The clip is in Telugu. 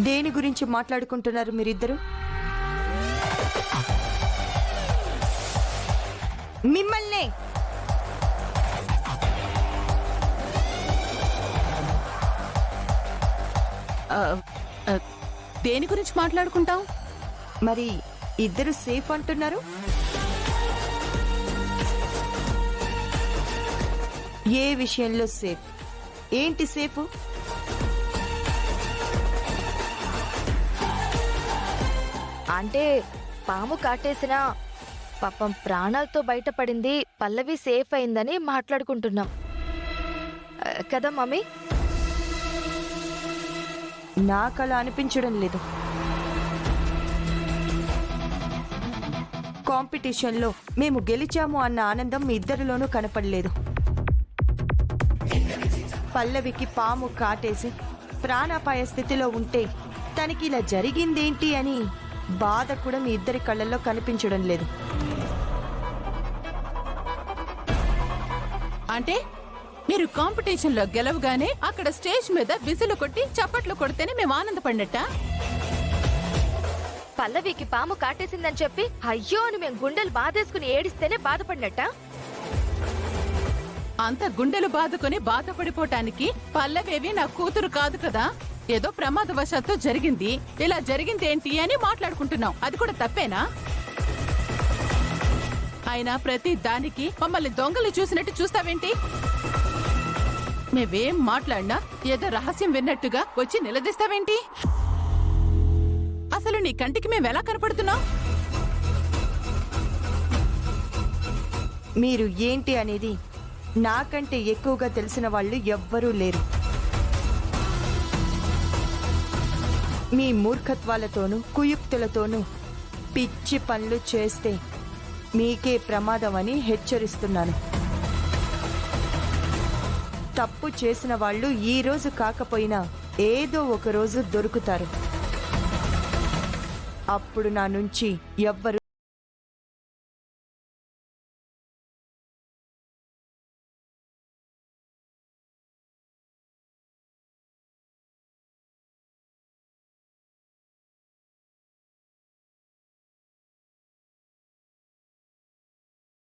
దేని గురించి మాట్లాడుకుంటున్నారు మీరిద్దరు? మిమ్మల్నే. దేని గురించి మాట్లాడుకుంటాం? మరి ఇద్దరు సేఫ్ అంటున్నారు. ఏ విషయంలో సేఫ్? ఏంటి సేఫ్? అంటే పాము కాటేసినా పాపం ప్రాణాలతో బయటపడింది, పల్లవి సేఫ్ అయిందని మాట్లాడుకుంటున్నాం కదా మమ్మీ? నాకలా అనిపించడం లేదు. కాంపిటీషన్లో మేము గెలిచాము అన్న ఆనందం మీ ఇద్దరిలోనూ కనపడలేదు. పల్లవికి పాము కాటేసి ప్రాణాపాయ స్థితిలో ఉంటే తనకి ఇలా జరిగిందేంటి అని బాధ కూడా మీ ఇద్దరి కళ్ళల్లో కనిపించడం లేదు. అంటే మీరు కాంపిటీషన్లో గెలవగానే అక్కడ స్టేజ్ మీద విసులు కొట్టి చప్పట్లు కొడితేనే మేము ఆనందపడినట్ట? పల్లవికి పాము కాటేసిందని చెప్పి అయ్యో అని మేము గుండెలు బాధేసుకుని ఏడిస్తేనే బాధపడినట్ట? అంత గుండెలు బాదుకొని బాధపడిపోవటానికి పల్లవేవి నా కూతురు కాదు కదా. ఏదో ప్రమాదవశాత్తు జరిగింది, ఇలా జరిగిందేంటి అని మాట్లాడుకుంటున్నాం. అది కూడా తప్పేనా? అయినా ప్రతి దానికి మమ్మల్ని దొంగలు చూసినట్టు చూస్తావేంటి? మేవేం మాట్లాడినా ఏదో రహస్యం విన్నట్టుగా వచ్చి నిలదీస్తావేంటి? అసలు నీ కంటికి మేమెలా కనపడుతున్నాం? మీరు ఏంటి అనేది నాకంటే ఎక్కువగా తెలిసిన వాళ్ళు ఎవ్వరూ లేరు. మీ మూర్ఖత్వాలతోనూ కుయుక్తులతోనూ పిచ్చి పనులు చేస్తే మీకే ప్రమాదం అని హెచ్చరిస్తున్నాను. తప్పు చేసిన వాళ్ళు ఈ రోజు కాకపోయినా ఏదో ఒక రోజు దొరుకుతారు. అప్పుడు నా నుంచి ఎవ్వరు